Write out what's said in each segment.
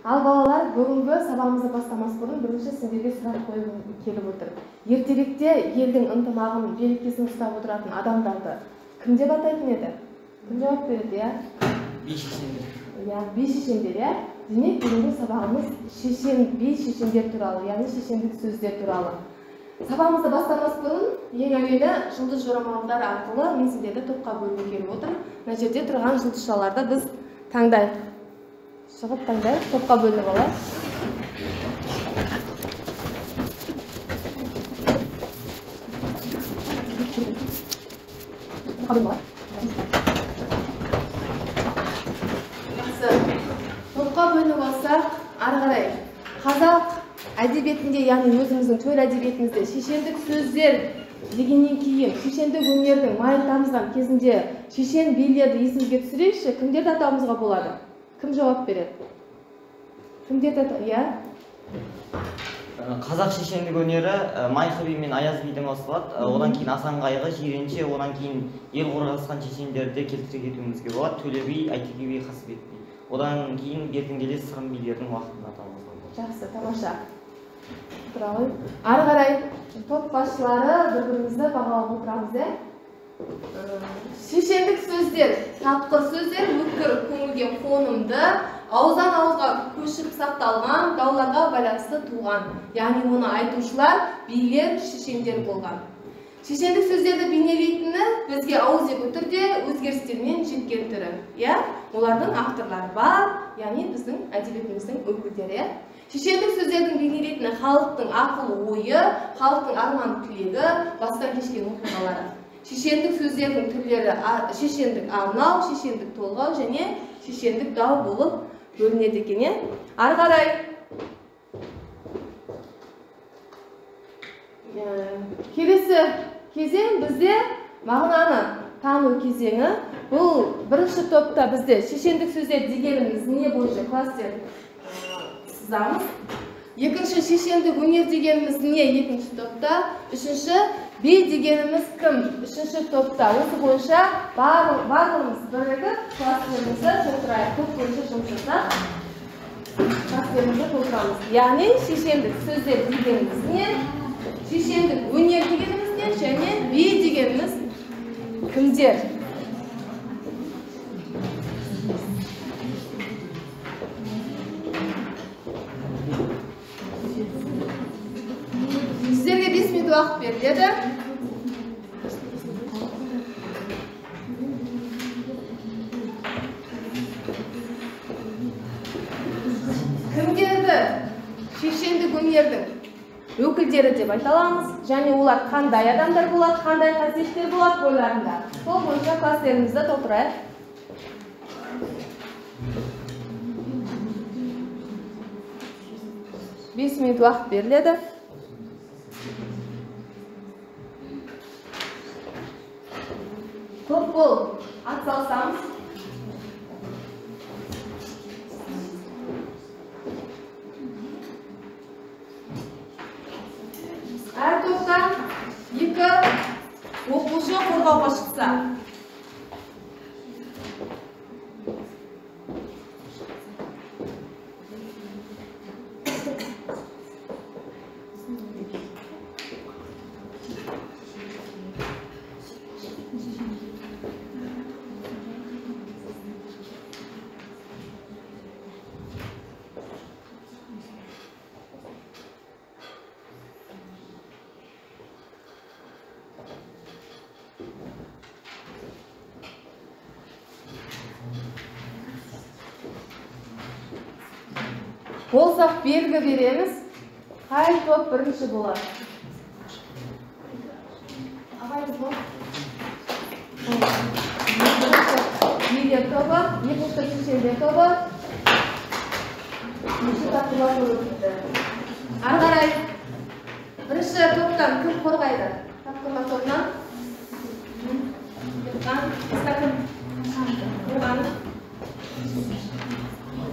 Ал балалар, бүгінгі сабағымызды бастамас бұрын бірінші сендерге сұрақ қойғым келіп отыр. Ертеректе елдің ынтымағын, берекесін ұстап отыратын адамдарды кім деп атайтын еді? Кім жауап береді, я? Би-шешендер. Я, би-шешендер, я? Демек, бүгінгі сабағымыз би-шешендер туралы, яғни шешендік сөздер туралы. Сабағымызды бастамас бұрын, ең әуелі жұлдыз жорамалдар арқылы мен сендерді топқа бөлуге келіп отыр. Мына жерде тұрған жұлдызшаларды біз таңдайық. Шығып таңдайық, топқа бөлініп алайық. Топқа бөлініп алсақ, ары қарай қазақ әдебиетінде, яғни өзіміздің төл әдебиетімізде шешендік сөздер дегеннен кейін шешендік өнердің майын тамызған кезінде шешен билерді есімізге түсірейікші, кімдерді атауымызға болады? Кім жауап береді? Кімдерді атау? Я? Қазақ шешендік өнері Майқы би мен Аяз биден басталады. Одан кейін Асан қайғы, Жиренше, одан кейін ел қорғасқан шешендерді келтіре кетуімізге болады. Төле би, Әйтеке би, Қасыбек би. Одан кейін бертін келе сырым билердің уақытында атауымызға болады. Жақсы, тамаша. Ары қарай топ басшылары бір-бірімізді бағалап отырамыз, е? Шешендік сөздер, тапқыр сөздер, өткір көңілге қонымды, ауыздан ауызға көшіп сақталған, дауларға байланысты туған. Яғни оны айтушылар, билер, шешендер болған. Шешендік сөздерді бейнелейтіні бізге ауызекі түрде өзгерістермен жеткен түрі. Олардың авторлары бар, яғни біздің әдебиетіміздің өкілдері. Шешендік сөздердің бейнелейтіні халықтың ақыл ойы, халықтың арман тілегі, бастан кешкен оқиғалары. Шешендік сөздердің түрлері шешендік арнау, шешендік толғау және шешендік дау болып бөлінеді екен. Ары қарай келесі кезең бізде мағынаны тану кезеңі. Бұл бірінші топта бізде шешендік сөздер дегеніміз не бойынша кластер сызамыз. Екінші шешендік өнер дегеніміз не екінші топта. Үшінші би дегеніміз кім? Үшінші топта. Осы бойынша барлығымыз бірігіп кластерімізді толтырайық. Топ бойынша жұмыс жасап кластерімізді толтырамыз. Яғни шешендік сөздер дегеніміз не? Шешендік өнер дегеніміз не? Және би дегеніміз кімдер? Сіздерге 5 минут уақыт беріледі. Кімдерді шешендік өнердің өкілдері деп айта аламыз, және олар қандай адамдар болады, қандай қасиеттер болады бойларында. Сол бойынша кластерімізді толтырайық. Бес минут уақыт беріледі. Топ бол, атсалысамыз. Әр топтан 2 оқушы қорғауға шықса. Болсақ белгі береміз, қай топ бірінші болады? Ағайыз бол. Билер тобы, екінші шешендер тобы. Үшінші тапқырлар өтті. Ары қарай, бірінші топтан кім қорғайды? Тапқырлар тобынан.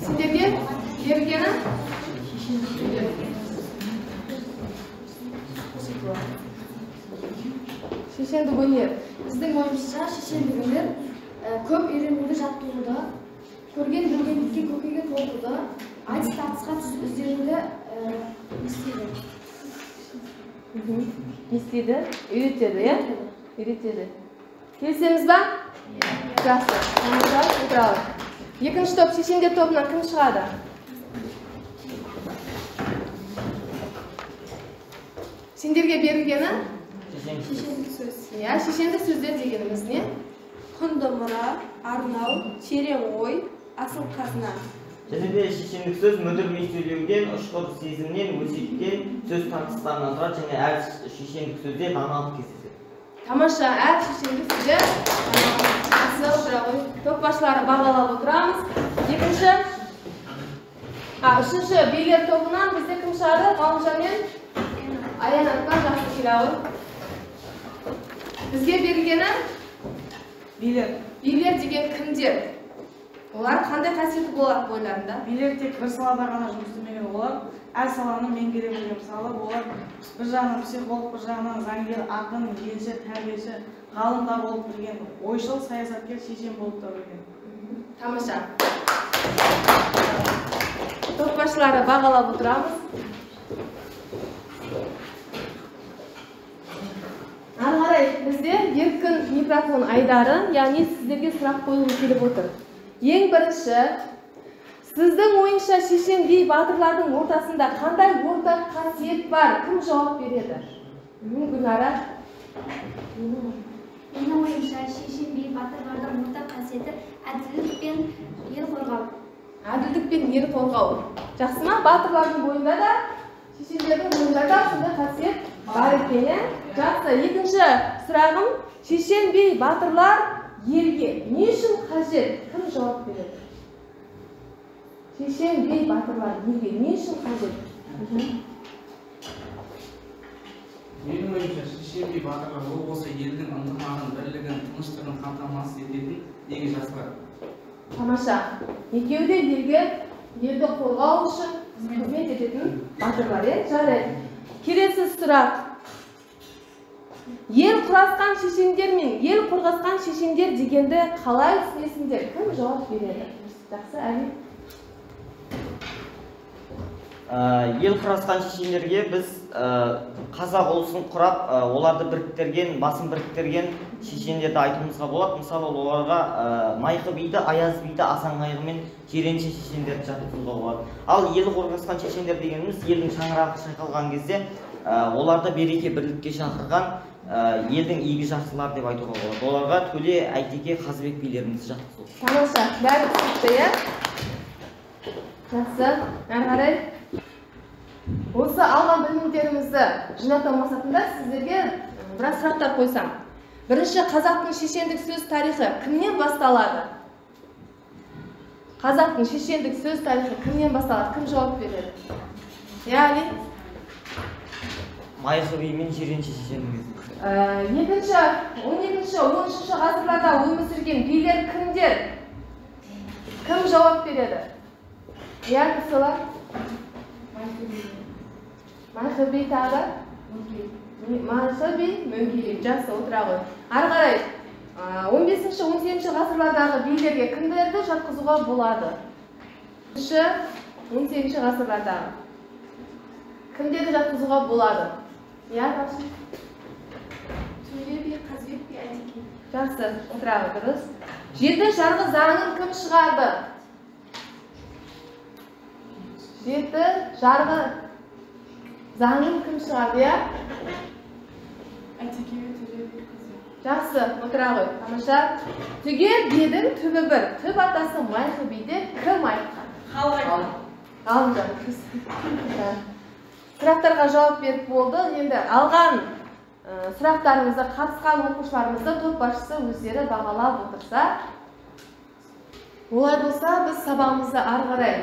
Сендерге бергені? Шешендік өнер. Біздің ойымызша шешендік өнер көп үйренуді жаттығуда, көрген білгендікке көкейге толтыруда, айтыс тартысқа өздеріңді не істейді? Үйретеді, иә? Үйретеді. Келісеміз ба? Жақсы. Тамаша, отыралық. Екінші топ, шешендер тобынан кім шығады? Сендерге берілгені? шешендік сөз. Иә, шешендік сөздер дегеніміз не? Құнды мұра, арнау, терең ой, асыл қазына. Және де шешендік сөз мүдірмей сөйлеуден, ұшқыр сезімнен, өсиеттен, сөз тартыстарынан тұрады және әр шешендік сөзде даналық кездеседі. Тамаша, әр шешендік сөздер асыл бірақ ой. Топ басшылары бағалап отырамыз. Үшінші билер тобынан бізде кім шығады? Ғалымжан мен Аян атқан жақсы келауы. Бізге берілгені? Билер деген кімдер? Олар қандай қасиеті болады бойларында? Билер тек бір салада ғана жұмыс істемеген олар, әр саланы меңгере білген. Мысалы, олар бір жағынан психолог, бір жағынан заңгер, ақын, елші, тәрбиеші, ғалым да болып білген, ойшыл, саясаткер, шешен болып та білген. Тамаша. Топ басшылары бағалап отырамыз. Ары қарай бізде еркін микрофон айдары, яғни сіздерге сұрақ қойылып келіп отыр. Ең бірінші, сіздің ойыңша шешен би батырлардың ортасында қандай ортақ қасиет бар? Кім жауап береді? Гүлнара. Менің ойымша шешен би батырлардың ортақ қасиеті әділдік пен ел қорғау. Әділдік пен ел қорғау. Жақсы ма? Батырлардың бойында да, шешендердің бойында да сондай қасиет бар екен. Жақсы. Екінші сұрағым, шешен би батырлар елге не үшін қажет? Кім жауап береді? Шешен би батырлар елге не үшін қажет? Менің ойымша шешен би батырлар ол болса елдің ынтымағын, бірлігін, тыныштығын қамтамасыз ететін егіз жастар. Тамаша. Екеуі де елді қорғау үшін қызмет ететін батырлар. Жарайды. Келесі сұрақ. Ел құрасқан шешендер мен ел қорғасқан шешендер дегенді қалай түсінесіңдер? Кім жауап береді? Жақсы, Әли. Ел құрасқан шешендерге біз қазақ ұлысын құрап, оларды біріктірген, басын біріктірген шешендерді айтуымызға болады. Мысалы, оларға Майқы биді, Аяз биді, Асан қайғы мен Жиренше шешендерді жатқызуға болады. Ал ел қорғасқан шешендер дегеніміз елдің шаңырағы шайқалған кезде оларды береке бірлікке шақырған елдің игі жақсылар деп айтуға болады. Оларға Төле, Әйтеке, Қазыбек билерімізді жатқызу. Тамаша, бәрі түсінікті, иә? Жақсы, әрі қарай. Осы алған білімдерімізді жинақтау мақсатында сіздерге біраз сұрақтар қойсам. Бірінші, қазақтың шешендік сөз тарихы кімнен басталады? Қазақтың шешендік сөз тарихы кімнен басталады? Кім жауап береді? Яғни? Майқы би мен Жиренше шешендің кезінде. Екінші, 12-13 ғасырларда өмір сүрген билер кімдер? Кім жауап береді? Яғни солар? Майқы би тағы? Майқы би, Мөңкелек. Жақсы, отыра ғой. Ары қарай, 15-17 ғасырлардағы билерге кімдерді жатқызуға болады? 17 ғасырлардағы кімдерді жатқызуға болады? Я Рашид. Төле би, Қазыбек би, Әйтеке. Жақсы, отыра ғой, дұрыс. Жеті жарғы заңын кім шығарды? Жеті жарғы заңын кім шығарды, я? Әйтеке би, Төле би, Қазыбек. Жақсы, отыра ғой. Тамаша. Түгел бидің түбі бір. Түп атасы Майқы биді кім айтқан? Халық айтқан. Ғалымжан. Сұрақтарға жауап беріп болды. Енді алған сұрақтарымызды қатысқан оқушыларымызды топ басшысы өздері бағалап отырса, олай болса, біз сабағымызды ары қарай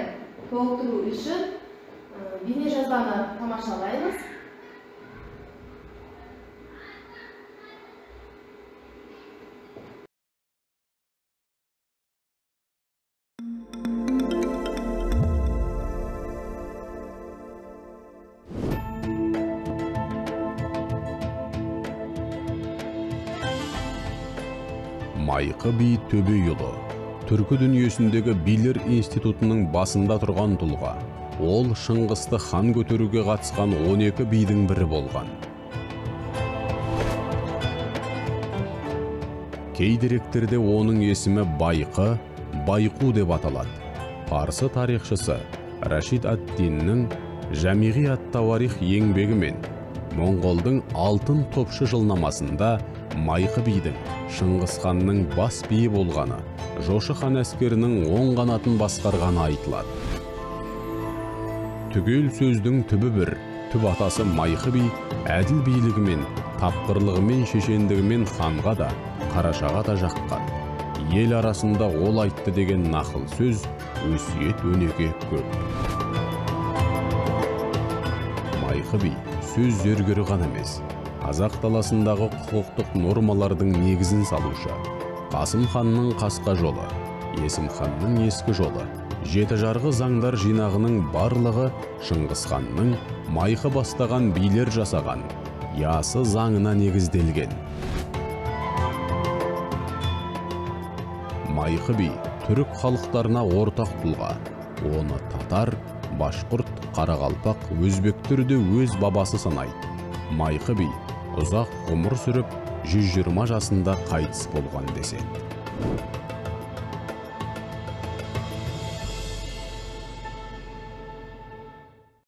толықтыру үшін бейне жазбаны тамашалаймыз. Майқы би Төбеұлы түркі дүниесіндегі билер институтының басында тұрған тұлға. Ол Шыңғысты хан көтеруге қатысқан 12 бидің бірі болған. Кей деректерде оның есімі Байқы, Байқу деп аталады. Парсы тарихшысы Рашид ад-Диннің Жамиғи ат-Тауарих еңбегі мен Моңғолдың алтын топшы жылнамасында Майқы бидің Шыңғыс ханның бас биі болғаны, Жошы хан әскерінің оң қанатын басқарғаны айтылады. Түгел сөздің түбі бір, түп атасы Майқы би әділ билігімен, тапқырлығымен, шешендігімен ханға да, қарашаға да жаққан. Ел арасында ол айтты деген нақыл сөз, өсиет өнеге көп. Майқы би сөз зергері ғана емес, қазақ даласындағы құқықтық нормалардың негізін салушы. Қасым ханның қасқа жолы, Есім ханның ескі жолы, жеті жарғы заңдар жинағының барлығы Шыңғыс ханның Майқы бастаған билер жасаған ясы заңына негізделген. Майқы би түрік халықтарына ортақ тұлға. Оны татар, башқұрт, қарақалпақ, өзбектер де өз бабасы санайды. Майқы би ұзақ ғұмыр сүріп 120 жасында қайтыс болған деседі.